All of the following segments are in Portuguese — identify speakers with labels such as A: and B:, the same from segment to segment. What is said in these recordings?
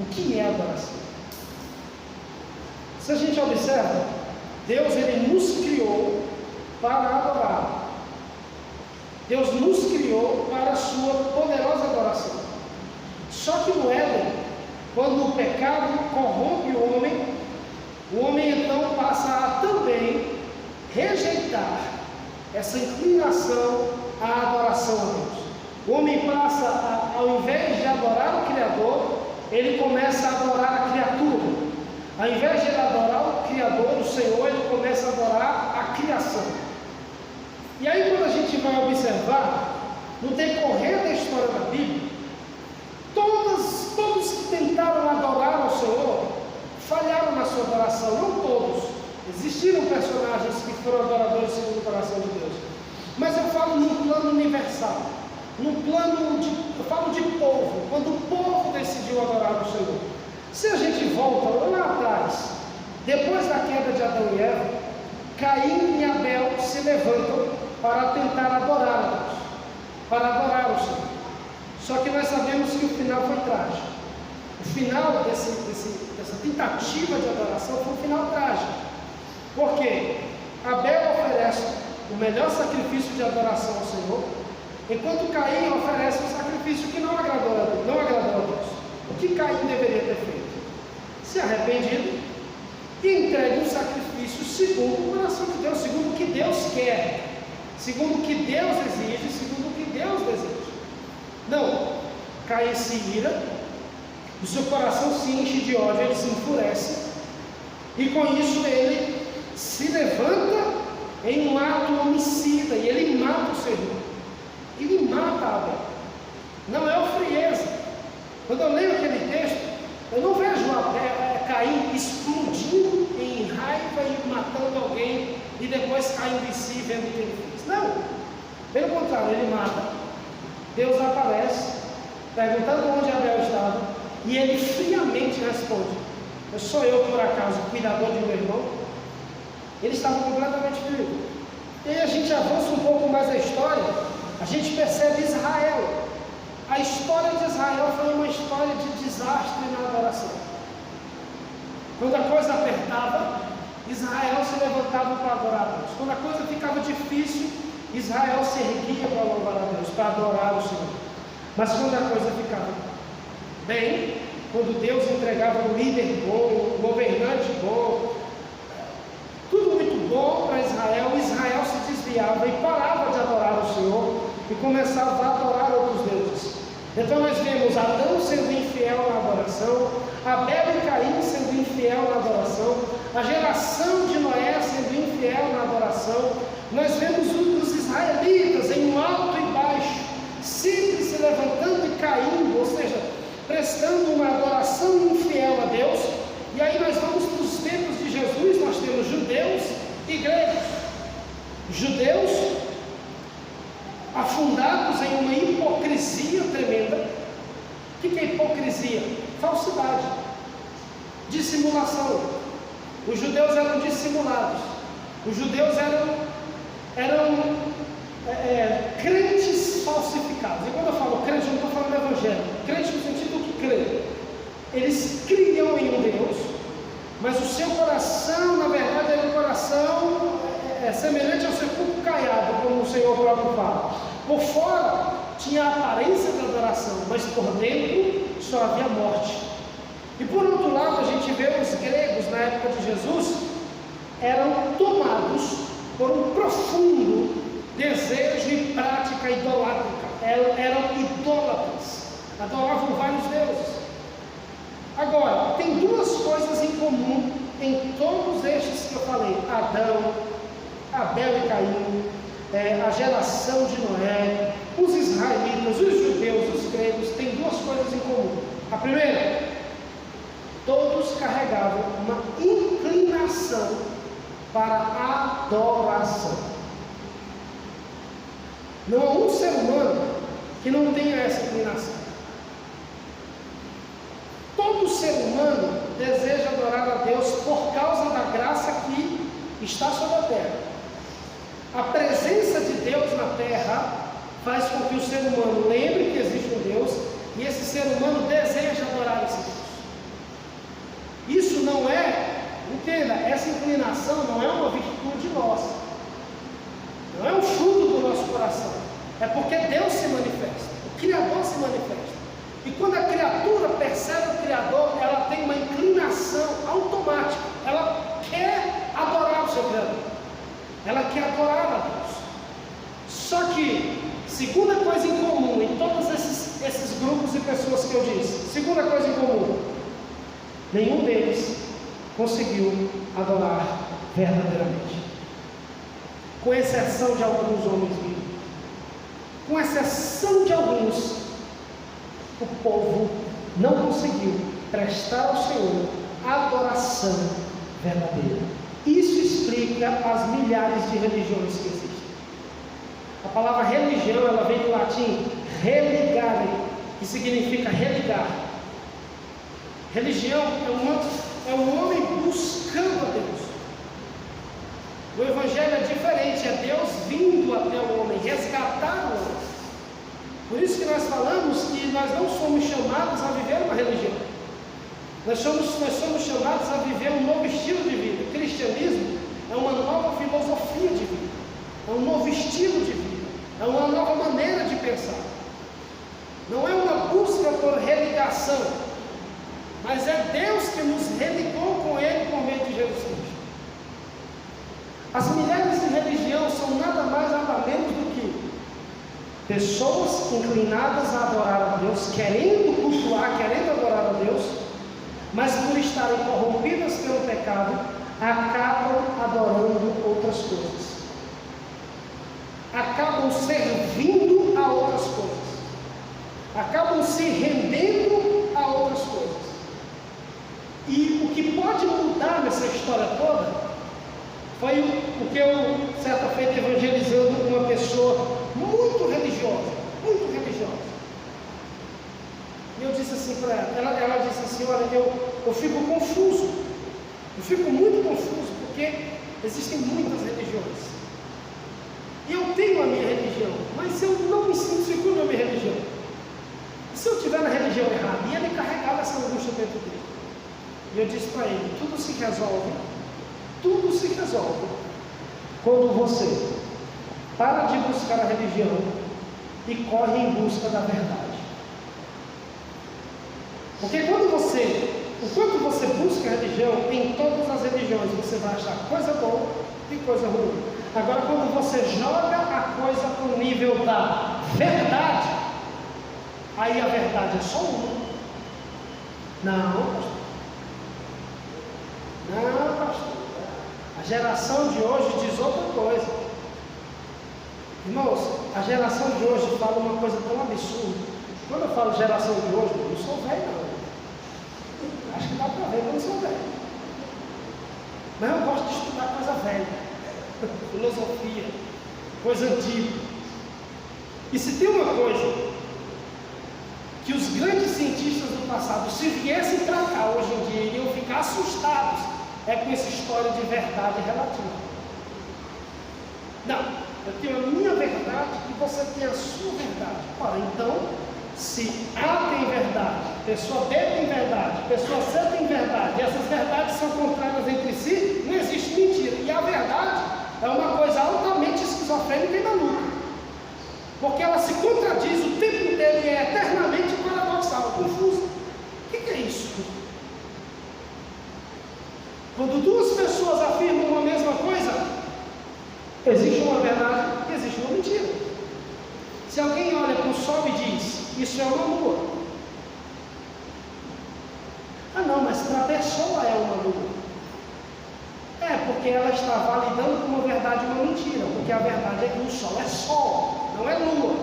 A: O que é adoração? Se a gente observa, Deus ele nos criou para adorar. Deus nos criou para a sua poderosa adoração. Só que no Éden, quando o pecado corrompe o homem então passa a também rejeitar essa inclinação à adoração a Deus. O homem passa, ao invés de adorar o Criador, ele começa a adorar a criatura. Ao invés de ele adorar o Criador, o Senhor, ele começa a adorar a criação. E aí quando a gente vai observar, no decorrer da história da Bíblia, todos que tentaram adorar ao Senhor, falharam na sua adoração, não todos. Existiram personagens que foram adoradores segundo o coração de Deus. Mas eu falo num plano universal, eu falo de povo, quando o povo decidiu adorar o Senhor. Se a gente volta lá atrás, depois da queda de Adão e Eva, Caim e Abel se levantam para tentar adorar a Deus, para adorar o Senhor. Só que nós sabemos que o final foi trágico. O final dessa tentativa de adoração foi um final trágico. Por quê? Abel oferece o melhor sacrifício de adoração ao Senhor, enquanto Caim oferece um sacrifício que não agradou a Deus. O que Caim deveria ter feito? Se arrependido e entregue um sacrifício segundo o coração de Deus, segundo o que Deus quer, segundo o que Deus exige, segundo o que Deus deseja. Não, Caim se ira, o seu coração se enche de ódio, ele se enfurece, e com isso ele se levanta em um ato homicida, e ele mata o seu irmão. Ele mata Abel. Não é frieza. Quando eu leio aquele texto, eu não vejo Caim explodindo em raiva e matando alguém e depois caindo em si vendo o que ele fez. Não, pelo contrário, ele mata. Deus aparece, perguntando onde Abel estava, e ele friamente responde: sou eu por acaso cuidador de meu irmão? Ele estava completamente frio. E aí a gente avança um pouco mais a história, a gente percebe Israel. A história de Israel foi uma história de desastre na adoração. Quando a coisa apertava, Israel se levantava para adorar a Deus. Quando a coisa ficava difícil, Israel se erguia para louvar a Deus, para adorar o Senhor. Mas quando a coisa ficava bem, quando Deus entregava um líder bom, um governante bom, tudo muito bom para Israel, Israel se desviava e parava de adorar o Senhor e começava a adorar outros deuses. Então nós vemos Adão sendo infiel na adoração, Abel e Caim sendo infiel na adoração, a geração de Noé sendo infiel na adoração. Nós vemos os israelitas em um alto e baixo, sempre se levantando e caindo, ou seja, prestando uma adoração infiel a Deus. E aí nós vamos para os tempos de Jesus, nós temos judeus e gregos. Judeus afundados em uma hipocrisia tremenda. O que é hipocrisia? Falsidade, dissimulação. Os judeus eram dissimulados. Os judeus eram crentes falsificados. E quando eu falo crente, eu não estou falando evangelho. Crente no sentido que crê. Eles criam em um Deus, mas o seu coração, na verdade, era um coração semelhante ao sepulcro caiado, como o Senhor próprio fala. Por fora tinha a aparência da adoração, mas por dentro só havia morte. E por outro lado, a gente vê os gregos na época de Jesus eram tomados por um profundo desejo e prática idolátrica. Eram idólatras, adoravam vários deuses. Agora, tem duas coisas em comum em todos estes que eu falei: Adão, Abel e Caim, a geração de Noé, os israelitas, os judeus, os gregos, têm duas coisas em comum. A primeira, todos carregavam uma inclinação para a adoração. Não há um ser humano que não tenha essa inclinação. Todo ser humano deseja adorar a Deus por causa da graça que está sobre a terra. A presença de Deus na terra faz com que o ser humano lembre que existe um Deus, e esse ser humano deseja adorar esse Deus. recebe o Criador, ela tem uma inclinação automática. Ela quer adorar o seu Criador. Ela quer adorar a Deus. Só que, segunda coisa em comum em todos esses grupos de pessoas que eu disse, segunda coisa em comum, nenhum deles conseguiu adorar verdadeiramente. Com exceção de alguns homens vivos. Com exceção de alguns, o povo não conseguiu prestar ao Senhor adoração verdadeira. Isso explica as milhares de religiões que existem. A palavra religião, ela vem do latim religare, que significa religar. Religião é um homem buscando a Deus. O Evangelho é diferente, é Deus vindo até o homem, resgatar o homem. Por isso que nós falamos que nós não somos chamados a viver uma religião. Nós somos chamados a viver um novo estilo de vida. O cristianismo é uma nova filosofia de vida, é um novo estilo de vida, é uma nova maneira de pensar. Não é uma busca por religação, mas é Deus que nos religou com Ele por meio de Jesus Cristo. As milhares de religião são nada mais, nada menos do que pessoas inclinadas a adorar a Deus, querendo cultuar, querendo adorar a Deus, mas por estarem corrompidas pelo pecado, acabam adorando outras coisas. Acabam servindo a outras coisas. Acabam se rendendo a outras coisas. E o que pode mudar nessa história toda foi o que eu, certa feita, evangelizando uma pessoa muito religiosa. E eu disse assim para ela disse assim, olha, eu fico confuso. Eu fico muito confuso, porque existem muitas religiões. E eu tenho a minha religião, mas eu não me sinto seguro na minha religião. E se eu estiver na religião errada, ia me carregar essa angústia dentro dele. E eu disse para ele, tudo se resolve quando você para de buscar a religião e corre em busca da verdade. Porque enquanto você busca a religião, em todas as religiões você vai achar coisa boa e coisa ruim. Agora, quando você joga a coisa para o nível da verdade, aí a verdade é só uma. Não, pastor. A geração de hoje diz outra coisa. Irmãos, a geração de hoje fala uma coisa tão absurda. Quando eu falo geração de hoje, eu não sou velho, não. Acho que dá para ver que eu não sou velho. Mas eu gosto de estudar coisa velha. Filosofia, coisa antiga. E se tem uma coisa que os grandes cientistas do passado, se viessem para cá hoje em dia, iriam ficar assustados, é com essa história de verdade relativa. Não, eu tenho a minha verdade e você tem a sua verdade. Ora, então, se A tem verdade, pessoa B tem verdade, pessoa C tem verdade, e essas verdades são contrárias entre si, não existe mentira. E a verdade é uma coisa altamente esquizofrênica e maluca, porque ela se contradiz o tempo inteiro e é eternamente paradoxal, confusa. O que é isso? Quando duas pessoas afirmam uma mesma coisa, existe uma verdade e existe uma mentira. Se alguém olha para o sol e diz, isso é uma lua. Ah não, mas para a pessoa é uma lua. É, porque ela está validando com uma verdade e uma mentira, porque a verdade é que o sol é sol, não é lua.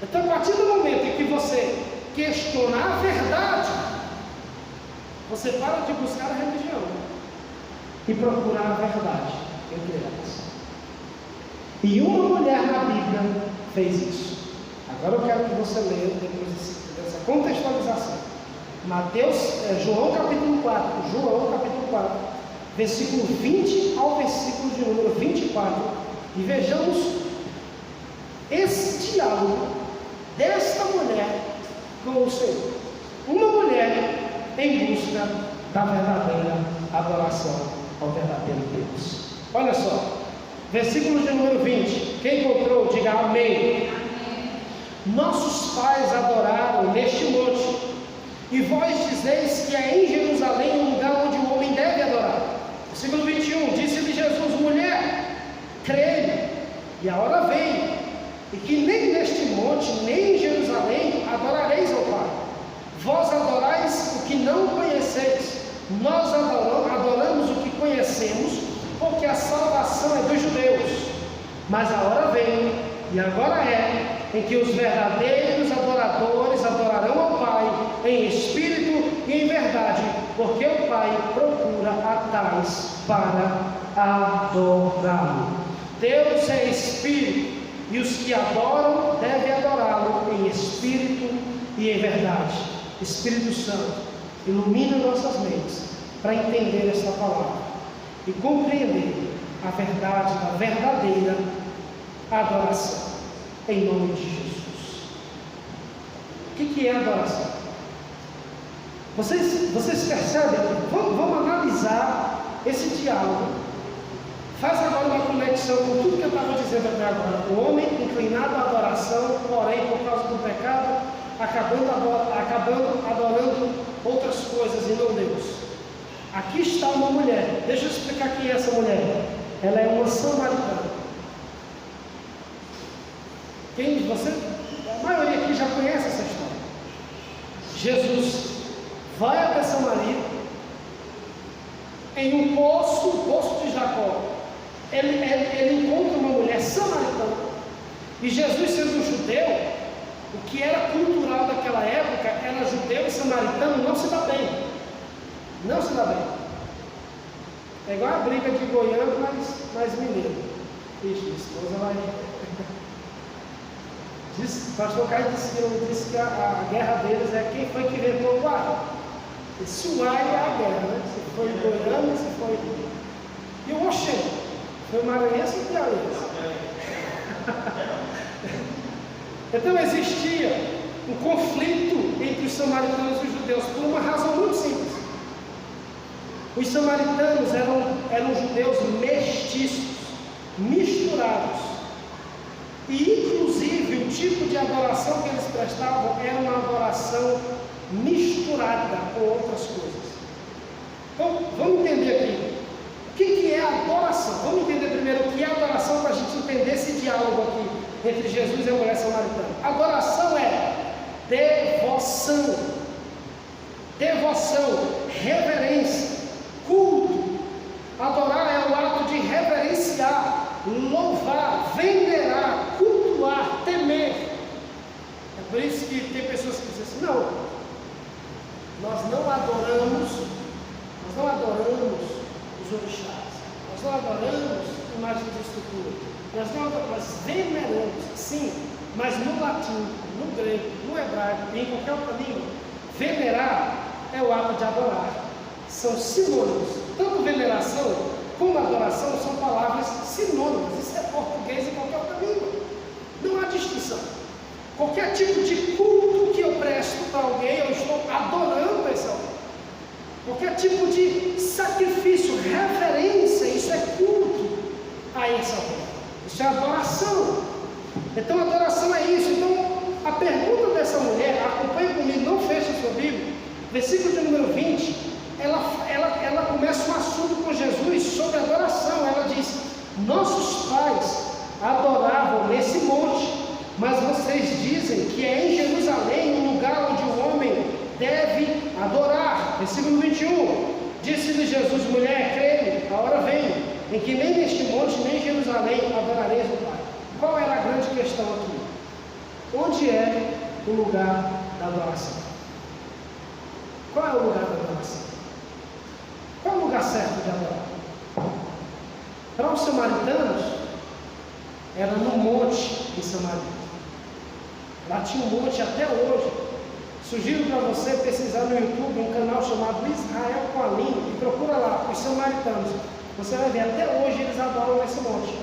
A: Então, a partir do momento em que você questionar a verdade, você para de buscar a religião e procurar a verdade entre elas. E uma mulher na Bíblia fez isso. Agora eu quero que você leia depois dessa contextualização. João capítulo 4, versículo 20 ao versículo de número 24. E vejamos esse diálogo desta mulher com o Senhor. Uma mulher em busca da verdadeira adoração ao verdadeiro Deus. Olha só, versículo de número 20. Quem encontrou, diga amém. Nossos pais adoraram neste monte E a hora vem, e que nem neste monte, nem em Jerusalém, adorareis ao Pai. Vós adorais o que não conheceis, nós adoramos o que conhecemos, porque a salvação é dos judeus. Mas a hora vem, e agora é, em que os verdadeiros adoradores adorarão ao Pai em espírito e em verdade, porque o Pai procura a tais para adorá-lo. Deus é espírito, e os que adoram devem adorá-lo em espírito e em verdade. Espírito Santo, ilumina nossas mentes para entender esta palavra e compreender a verdade da verdadeira adoração, em nome de Jesus. O que é adoração? Vocês percebem? Vamos analisar esse diálogo. Faz agora uma conexão com tudo que eu estava dizendo até agora. O homem inclinado à adoração, porém, por causa do pecado, acabando adorando outras coisas e não Deus. Aqui está uma mulher. Deixa eu explicar quem é essa mulher. Ela é uma samaritana. A maioria aqui já conhece essa história. Jesus vai até Samaria, em um poço, o poço de Jacó. Ele encontra uma mulher samaritana. E Jesus, sendo um judeu, o que era cultural daquela época era judeu e samaritano não se dá bem. Não se dá bem. É igual a briga de goiano, mas mineiro. Ixi, a esposa vai. O pastor Caio disse que a guerra deles é quem foi que inventou o ar. Esse uai é a guerra, né? Se foi goiano, se foi. E o Oxê? Foi maranhense ou piauiense? Então existia um conflito entre os samaritanos e os judeus por uma razão muito simples. Os samaritanos eram judeus mestiços, misturados. E inclusive o tipo de adoração que eles prestavam era uma adoração misturada com outras coisas. Então vamos entender aqui. O que é adoração? Vamos entender primeiro o que é adoração para a gente entender esse diálogo aqui entre Jesus e a mulher samaritana. Adoração é devoção. Devoção, reverência, culto. Adorar é o ato de reverenciar, louvar, venerar, cultuar, temer. É por isso que tem pessoas que dizem assim: não, nós não adoramos os orixás, nós não adoramos imagens de estrutura, nós veneramos, sim, mas no latim, no grego, no hebraico e em qualquer outra língua, venerar é o ato de adorar. São sinônimos. Tanto veneração como adoração são palavras sinônimas. Isso é português e qualquer outra língua. Não há distinção. Qualquer tipo de culto que eu presto para alguém, eu estou adorando esse alguém. Qualquer tipo de sacrifício, reverência, isso é culto a esse alguém. Isso é adoração. Então adoração é isso. Então a pergunta dessa mulher, acompanhe comigo, não feche a sua Bíblia, versículo de número 20, ela começa um assunto com Jesus sobre adoração. Ela diz: nossos pais adoravam nesse monte, mas vocês dizem que é em Jerusalém um lugar onde o homem deve adorar. Versículo 21, disse-lhe Jesus: mulher, crê-me, a hora vem em que nem neste monte nem em Jerusalém adorareis o Pai. Qual era a grande questão aqui? Onde é o lugar da adoração? Qual é o lugar da adoração? Qual é o lugar certo de adorar? Para os samaritanos, era no monte de Samaria. Lá tinha um monte até hoje. Sugiro para você pesquisar no YouTube um canal chamado Israel com a Língua e procura lá, os samaritanos. Você vai ver, até hoje eles adoram nesse monte.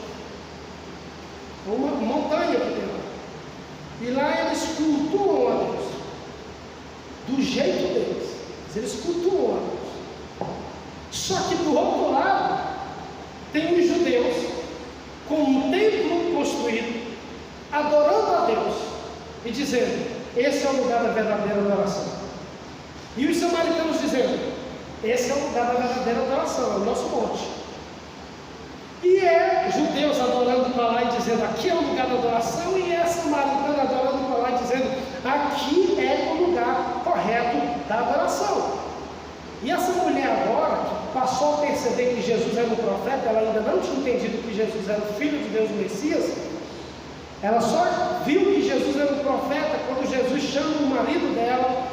A: Uma montanha que tem lá. E lá eles cultuam a Deus. Do jeito deles. Eles cultuam a Deus. Só que do outro lado, tem os judeus com um templo construído, adorando a Deus e dizendo: esse é o lugar da verdadeira adoração. E os samaritanos dizendo: esse é o lugar da verdadeira adoração, é o nosso monte. E é judeus adorando para lá e dizendo aqui é o lugar da adoração, e é samaritana adorando para lá e dizendo aqui é o lugar correto da adoração. E essa mulher agora, que passou a perceber que Jesus era um profeta, ela ainda não tinha entendido que Jesus era o Filho de Deus, o Messias, ela só viu que Jesus era um profeta quando Jesus chama o marido dela,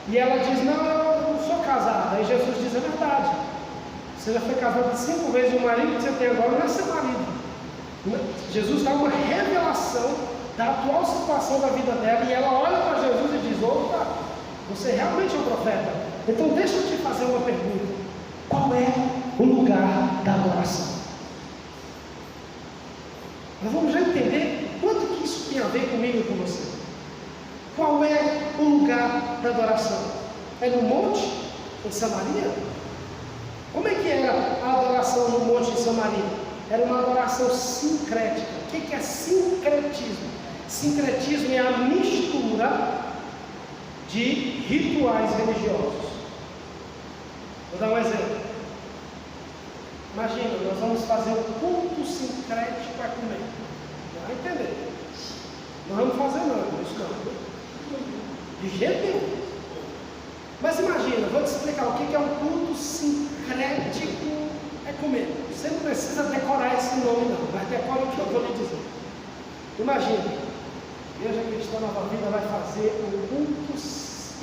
A: e ela diz, não, eu não sou casada. Aí Jesus diz, é verdade, você já foi casada 5 vezes, e o marido que você tem agora não é seu marido. Jesus dá uma revelação da atual situação da vida dela, e ela olha para Jesus e diz, opa, você realmente é um profeta. Então deixa eu te fazer uma pergunta, qual é o lugar da adoração? Nós vamos já entender quanto que isso tem a ver comigo e com você. Qual é o lugar da adoração? É no monte, em Samaria? Como é que era a adoração no monte em Samaria? Era uma adoração sincrética. O que é sincretismo? Sincretismo é a mistura de rituais religiosos. Vou dar um exemplo. Imagina, nós vamos fazer um culto sincrético ecumênico. Vai entender? Não vamos fazer não, isso não. De jeito nenhum. Mas imagina, vou te explicar o que é um culto sincrético ecumênico. Você não precisa decorar esse nome não, mas decora o que eu vou lhe dizer. Imagina, a Igreja Cristã Nova Vida vai fazer um culto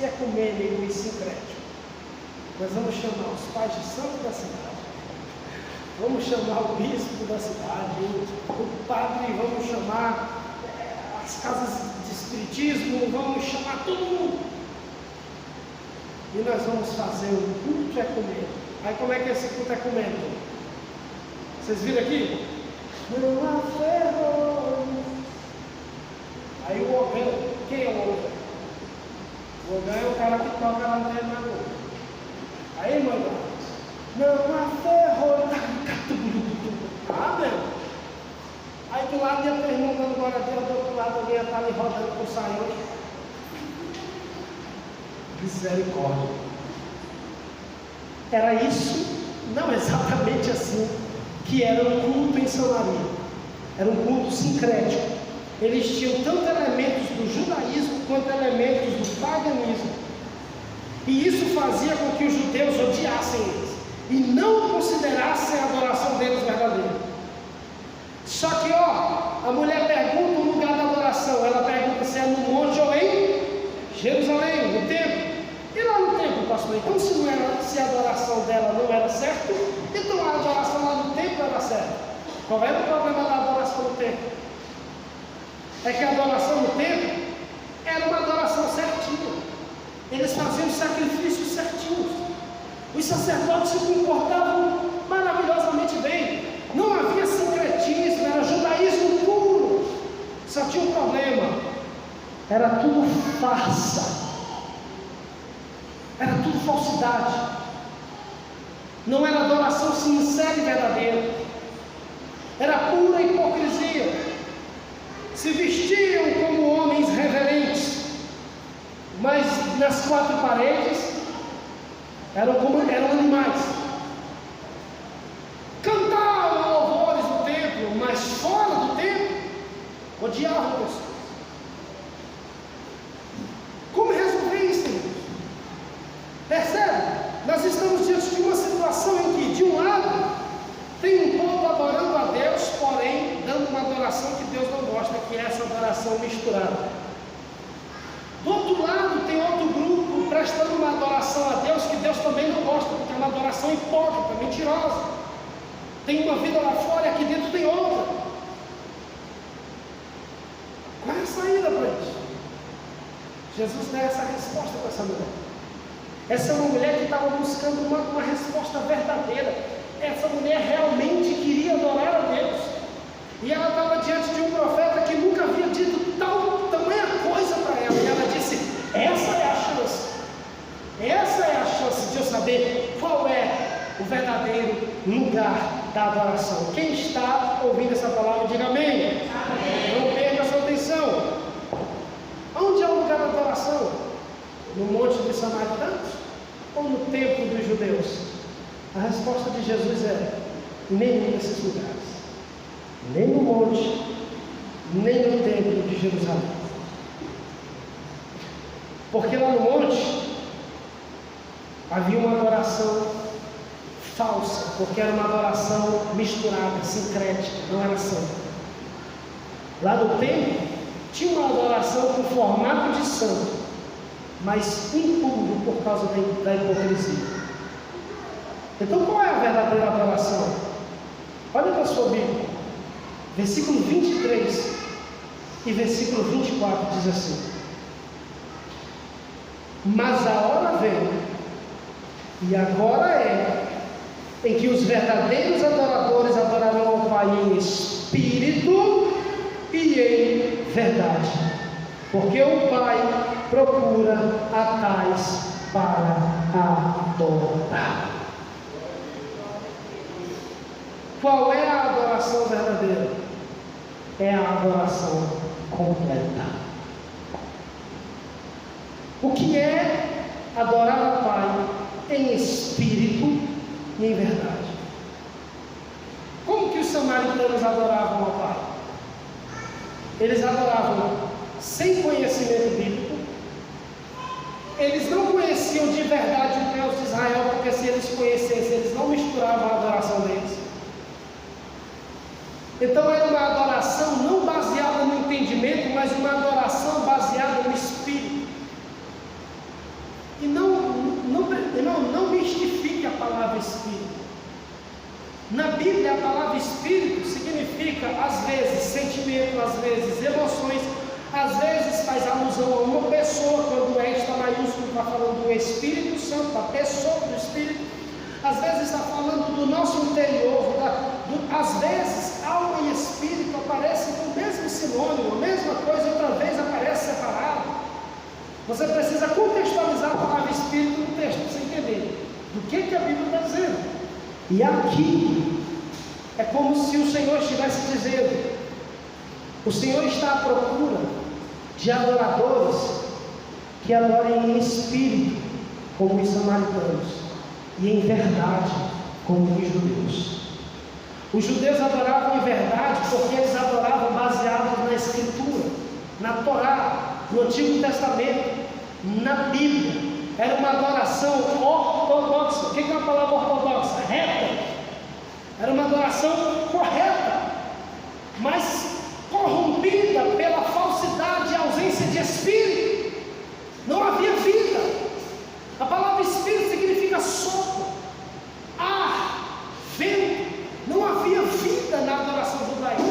A: ecumênico e sincrético. Nós vamos chamar os pais de santo da cidade, vamos chamar o bispo da cidade, o padre, vamos chamar as casas de espiritismo, vamos chamar todo mundo. E nós vamos fazer um culto ecumênico. Aí como é que é esse culto ecumênico? Vocês viram aqui? Não há ferro. Aí o orgão, quem é o orgão? O orgão é o cara que toca lá dentro na boca. Aí, mano, não há ferro. Ah, meu. Aí do lado eu estou irmão dando glória a Deus, do outro lado alguém está ali rodando com o saião. Misericórdia. Era isso, não exatamente assim, que era um culto em Samaria. Era um culto sincrético. Eles tinham tanto elementos do judaísmo quanto elementos do paganismo. E isso fazia com que os judeus odiassem eles e não considerassem a adoração deles verdadeira. Só que, a mulher pergunta o lugar da adoração. Ela pergunta se é no monte ou em Jerusalém, no templo. E lá no templo, pastor, então se a adoração dela não era certa, então a adoração lá no templo era certa. Qual era o problema da adoração no templo? É que a adoração no templo era uma adoração certinha. Eles faziam sacrifícios certinhos. Os sacerdotes se comportavam maravilhosamente bem. Não havia sincretismo, era judaísmo puro. Só tinha um problema. Era tudo farsa. Era tudo falsidade. Não era adoração sincera e verdadeira. Era pura hipocrisia. Se vestiam como homens reverentes, mas nas 4 paredes eram animais. Cantavam louvores no templo, mas fora do templo odiavam pessoas. Como resolver isso, irmãos? Percebe? Nós estamos diante de uma situação em que, de um lado, tem um povo adorando a Deus, porém dando uma adoração que Deus não gosta, que é essa adoração misturada. Do outro lado, tem outro grupo prestando uma adoração a Deus que Deus também não gosta, porque é uma adoração hipócrita, mentirosa. Tem uma vida lá fora e aqui dentro tem outra. Qual é a saída para isso? Jesus dá essa resposta para essa mulher. Essa é uma mulher que estava buscando uma resposta verdadeira. Essa mulher realmente queria adorar a Deus. E ela estava diante de um profeta que nunca havia dito tamanha coisa para ela. E ela disse, essa é a chance. Essa é a chance de eu saber qual é o verdadeiro lugar da adoração. Quem está ouvindo essa palavra, diga amém. Amém. Não perca a sua atenção. Onde é o lugar da adoração? No monte dos samaritanos? Ou no templo dos judeus? A resposta de Jesus é, nenhum desses lugares. nem no monte, nem no templo de Jerusalém. Porque lá no monte havia uma adoração falsa, porque era uma adoração misturada, sincrética, não era santa. Lá no templo tinha uma adoração com formato de santo, mas impuro por causa da hipocrisia. Então qual é a verdadeira adoração? Olha para a sua Bíblia, versículo 23 e versículo 24 diz assim: mas a hora vem, e agora é, em que os verdadeiros adoradores adorarão ao Pai em espírito e em verdade, porque o Pai procura a tais para adorar. Qual é a adoração verdadeira? É a adoração completa. O que é adorar ao Pai em espírito e em verdade? Como que os samaritanos adoravam ao Pai? Eles adoravam sem conhecimento bíblico. Eles não conheciam de verdade o Deus de Israel, porque se eles conhecessem, eles não misturavam a adoração deles. Então era uma adoração não baseada no entendimento, mas uma adoração baseada no espírito. E não mistifique a palavra espírito. Na Bíblia a palavra espírito significa às vezes sentimento, às vezes emoções, às vezes faz alusão a uma pessoa, quando está maiúsculo está falando do Espírito Santo, da pessoa do Espírito. Às vezes está falando do nosso interior, às vezes alma e espírito aparecem com o mesmo sinônimo, a mesma coisa, outra vez aparece separado. Você precisa contextualizar a palavra espírito no texto, para você entender do que a Bíblia está dizendo. E aqui é como se o Senhor estivesse dizendo: o Senhor está à procura de adoradores que adorem em espírito, como os samaritanos, e em verdade, como os judeus. Os judeus adoravam em verdade porque eles adoravam baseados na Escritura, na Torá, no Antigo Testamento, na Bíblia. Era uma adoração ortodoxa. O que é a palavra ortodoxa? Reta. Era uma adoração correta, mas corrompida pela falsidade e ausência de espírito. Não havia vida. A palavra espírito significa sopro, ar, vento. Não havia vida na adoração judaica.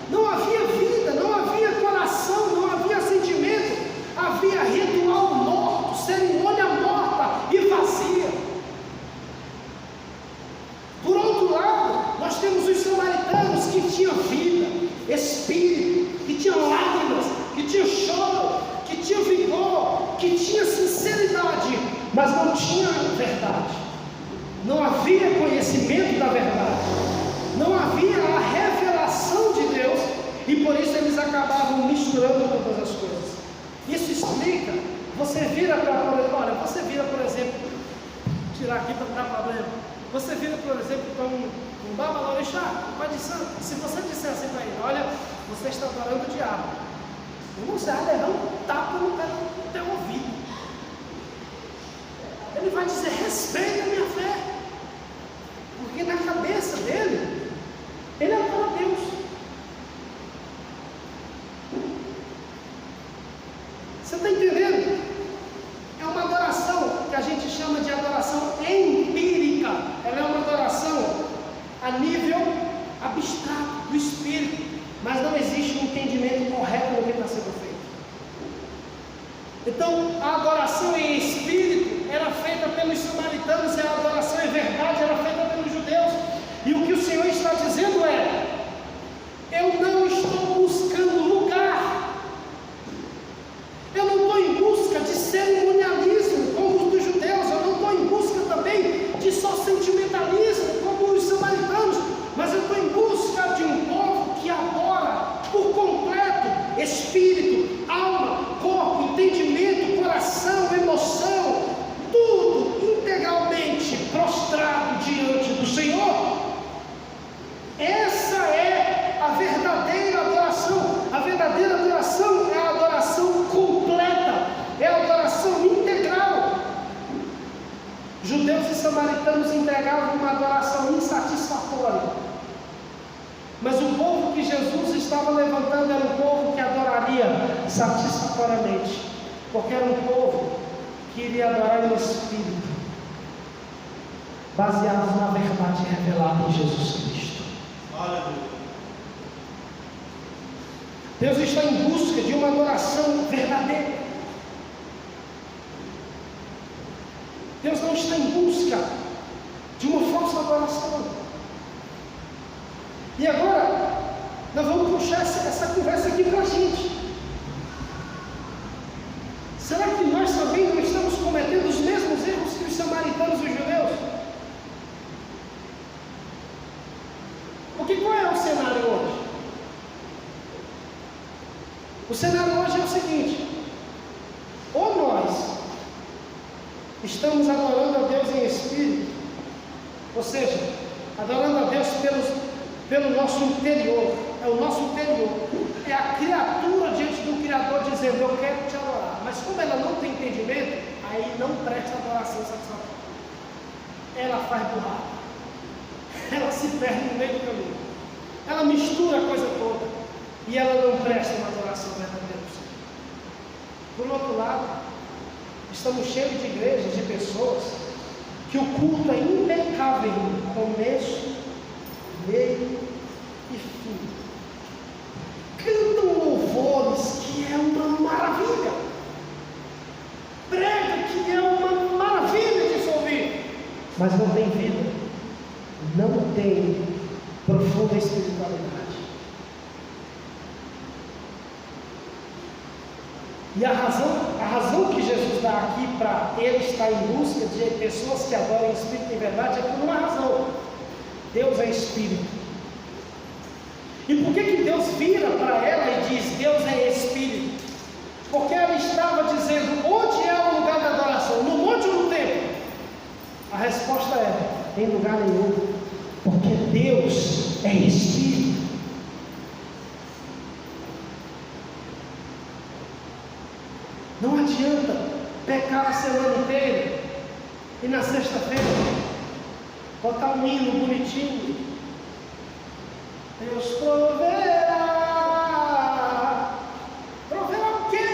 A: Não havia vida, não havia coração, não havia sentimento. Havia ritual morto, cerimônia morta e vazia. Por outro lado, nós temos os samaritanos que tinham vida, espírito, que tinham lágrimas, que tinham choro, que tinham vigor, que tinham sinceridade, mas não tinham verdade. Não havia conhecimento da verdade. Não havia a revelação de Deus, e por isso eles acabavam misturando todas as coisas. Isso explica, você vira, por exemplo, tirar aqui para não dar problema, você vira, por exemplo, para um babalorixá, um pai de santo. Se você disser assim para ele: olha, você está adorando o diabo, você vai levar um tapa no teu ouvido. Ele vai dizer: respeita a minha fé, porque na cabeça dele, ele adora Deus. Você está entendendo? É uma adoração que a gente chama de adoração empírica. Ela é uma adoração a nível abstrato, do espírito, mas não existe um entendimento correto no que está sendo feito. Então, a adoração em espírito era feita pelos samaritanos, e a adoração em verdade era feita pelos judeus. E o que o Senhor está dizendo é: eu não estou buscando lugar, eu não estou em busca de cerimonialismo como os dos judeus, eu não estou em busca também de só sentimentalismo como os samaritanos, mas eu estou em busca de um povo que adora por completo espírito, alma, corpo, entendimento, coração, emoção samaritanos entregavam uma adoração insatisfatória. Mas o povo que Jesus estava levantando era um povo que adoraria satisfatoriamente, porque era um povo que iria adorar no Espírito, baseados na verdade revelada em Jesus Cristo. Aleluia. Deus está em busca de uma adoração verdadeira. Deus não está em busca de uma falsa adoração. E agora, nós vamos puxar essa conversa aqui para a gente. Será que nós também não estamos cometendo os mesmos erros que os samaritanos e os judeus? Porque qual é o cenário hoje? O cenário hoje é o seguinte: ou nós estamos adorando a Deus em espírito, ou seja, adorando a Deus pelo nosso interior, é o nosso interior, é a criatura diante do Criador dizendo: eu quero te adorar, mas como ela não tem entendimento, aí não presta adoração satisfatória, ela faz burrada, ela se perde no meio do caminho, ela mistura a coisa toda, e ela não presta uma adoração verdadeira. Por outro lado, estamos cheios de igrejas, de pessoas, que o culto é impecável no começo, meio e fim. Cantam louvores que é uma maravilha, prega que é uma maravilha de se ouvir, mas não tem vida, não tem profunda espiritualidade. E a razão que Jesus dá aqui para ele estar em busca de pessoas que adoram o Espírito em verdade é por uma razão: Deus é Espírito. E por que Deus vira para ela e diz: Deus é Espírito? Porque ela estava dizendo: onde é o lugar da adoração? No monte ou no templo? A resposta é: em lugar nenhum, porque Deus é Espírito. Não adianta pecar a semana inteira e na sexta-feira botar um hino bonitinho: Deus proverá. Proverá o quê?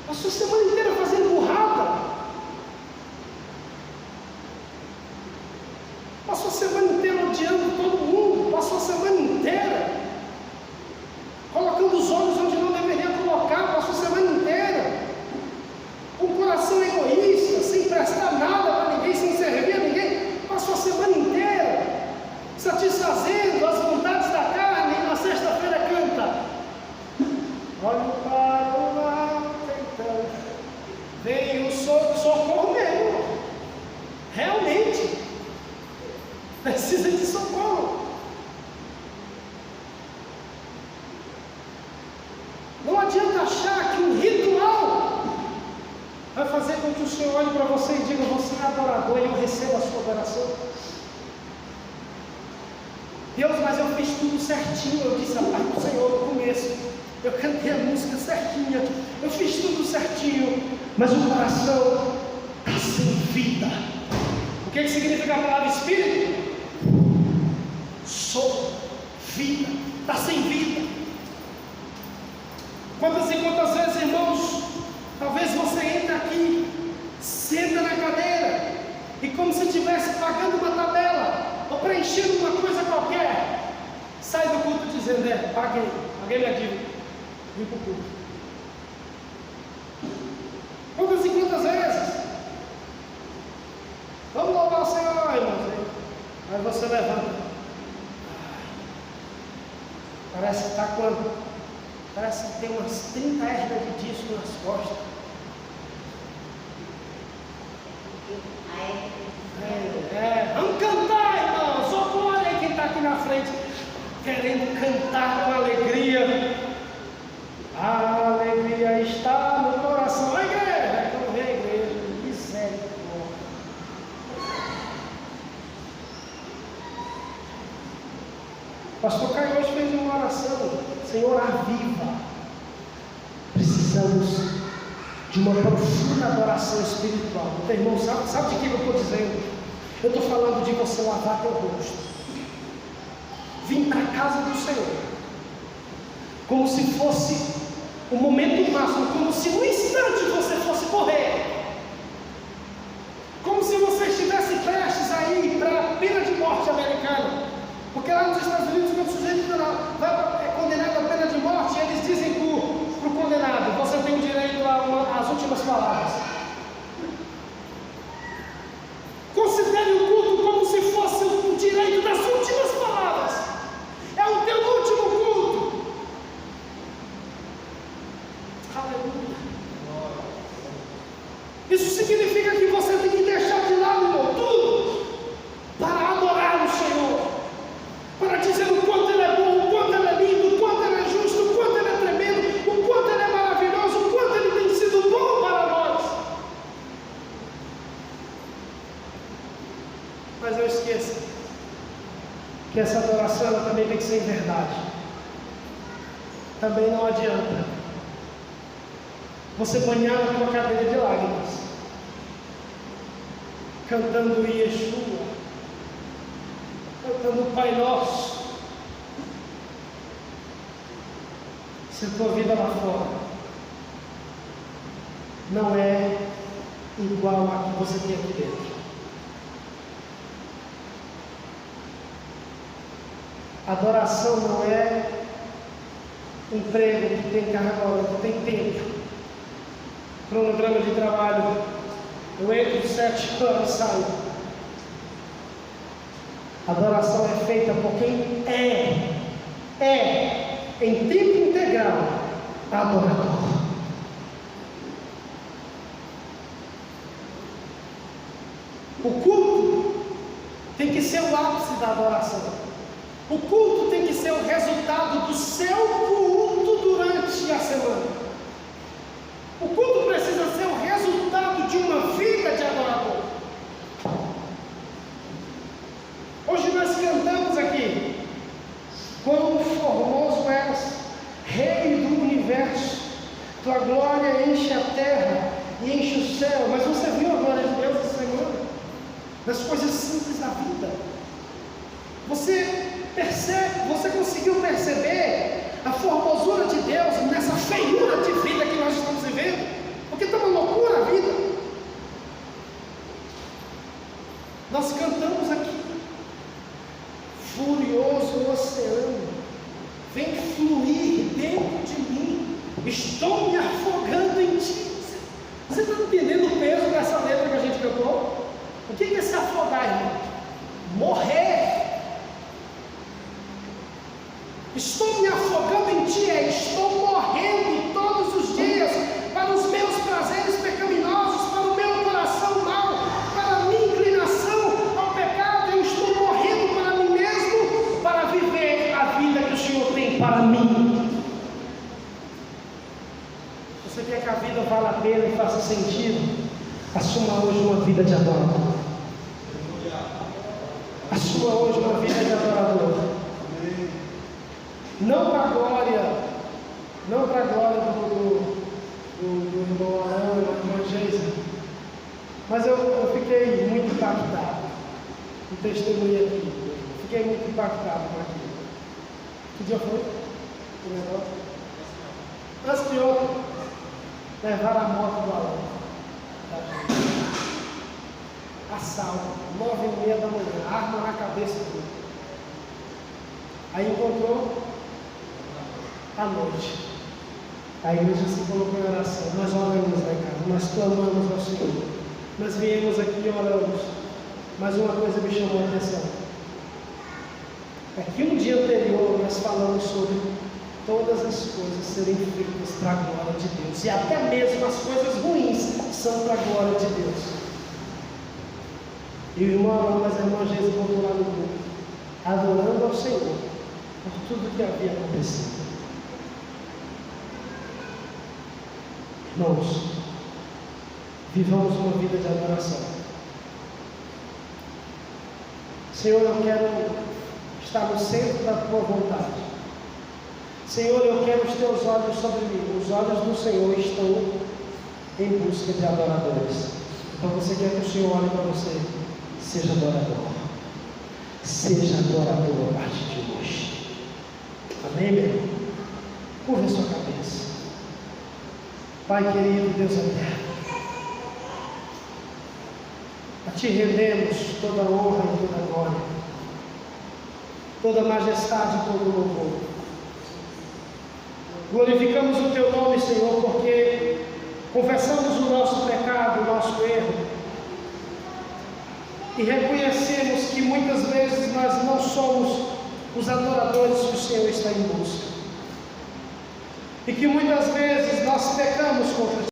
A: A sua semana inteira fazendo burrada, passou a semana inteira odiando todo mundo, passou a semana inteira colocando os olhos onde não deveria colocar, passou a semana inteira com o coração egoísta, sem prestar nada para ninguém, sem servir a ninguém, passou a semana inteira satisfazendo as vontades da carne, e na sexta-feira canta: olho para o alto, então vem o socorro mesmo. Realmente precisa de socorro. Não adianta achar que um ritual vai fazer com que o Senhor olhe para você e diga: você é adorador e eu recebo a sua adoração. Deus, mas eu fiz tudo certinho. Eu disse a paz do Senhor no começo, eu cantei a música certinha, eu fiz tudo certinho, mas o coração está sem vida. O que significa a palavra Espírito? Sou vida, está sem vida. Quantas e quantas vezes, irmãos, talvez você entre aqui, senta na cadeira, e como se estivesse pagando uma tabela, ou preenchendo uma coisa qualquer, sai do culto dizendo: paguei minha dívida, vim para o culto. Quantas e quantas vezes? Vamos louvar o Senhor, irmãos. Aí você levanta. Parece que está quando? Parece que tem umas 30 herdas de disco nas costas. Vamos cantar, irmãos. Olha aí quem está aqui na frente, querendo cantar com alegria. A alegria está no coração. A igreja, vamos ver a igreja. Misericórdia. Pastor Caio hoje fez uma oração: Senhor, aviva. Precisamos de uma profunda adoração espiritual. Meu irmão, sabe de que eu estou dizendo? Eu estou falando de você lavar teu rosto, vir para a casa do Senhor, como se fosse o momento máximo, como se no instante você fosse correr, como se você estivesse prestes a ir para a pena de morte americana, porque lá nos Estados Unidos, quando o sujeito é condenado à pena de morte, eles dizem para o condenado: você tem o direito às últimas palavras. Considere o culto como se fosse o direito das últimas palavras. É o teu último culto. Aleluia. Isso significa que você tem que deixar de lado, irmão, tudo, para adorar o Senhor, para dizer o quanto Ele é bom, o quanto Ele é lindo, o quanto Ele é justo, o quanto Ele é tremendo, o quanto Ele é maravilhoso, o quanto Ele tem sido bom para nós. Mas não esqueça que essa adoração ela também tem que ser em verdade. Também não adianta você banhar a tua cadeira de lágrimas, cantando Yeshua, cantando Pai Nosso, se a tua vida lá fora não é igual a que você tem aqui dentro. Adoração não é emprego que tem carga hora, que tem tempo, cronograma de trabalho. Eu entro 7 horas e saio. Adoração é feita por quem é em tempo integral adorador. O culto tem que ser o ápice da adoração. O culto tem que ser o resultado do seu culto durante a semana. O culto precisa ser o resultado de uma vida de adorador. Hoje nós cantamos aqui: quão formoso és, Rei do universo, tua glória enche a terra e enche o céu. Mas você viu a glória de Deus essa semana? Nas coisas simples da vida. Você conseguiu perceber a formosura de Deus nessa feiura de vida que nós estamos vivendo? Porque está uma loucura a vida. Nós cantamos aqui: furioso o oceano, vem fluir dentro de mim, estou me afogando em ti. Você está entendendo o peso dessa letra que a gente cantou? O que é se afogar, irmão? Morrer. Estou me afogando em ti, estou morrendo todos os dias para os meus prazeres pecaminosos, para o meu coração mau, para a minha inclinação ao pecado. Eu estou morrendo para mim mesmo, para viver a vida que o Senhor tem para mim. Você quer que a vida valha a pena e faça sentido? Assuma hoje uma vida de adorador. Assuma hoje uma vida de adorador. Não para a glória do irmão Arão e da irmã Geisa, mas eu fiquei muito impactado. O testemunho aqui, fiquei muito impactado com aquilo. Que dia foi? Que negócio? Antes de ontem, levaram a moto do Arão. Assalto, 9h30 da manhã, arma na cabeça dele. Aí encontrou à noite. A igreja se colocou em oração. Nós oramos lá em casa, nós clamamos ao Senhor. Nós viemos aqui e oramos. Mas uma coisa me chamou a atenção. É que um dia anterior nós falamos sobre todas as coisas serem feitas para a glória de Deus. E até mesmo as coisas ruins são para a glória de Deus. E o irmão Arão, mas a irmã Geisa voltou lá no grupo, adorando ao Senhor por tudo que havia acontecido. Irmãos, vivamos uma vida de adoração. Senhor, eu quero estar no centro da tua vontade. Senhor, eu quero os teus olhos sobre mim. Os olhos do Senhor estão em busca de adoradores. Então você quer que o Senhor olhe para você? Seja adorador. Seja adorador a partir de hoje. Amém, meu irmão? Curva a sua cabeça. Pai querido, Deus eterno, a Ti rendemos toda honra e toda glória, toda majestade e todo louvor. Glorificamos o Teu nome, Senhor, porque confessamos o nosso pecado, o nosso erro, e reconhecemos que muitas vezes nós não somos os adoradores que o Senhor está em busca, e que muitas vezes nós pecamos contra Ti.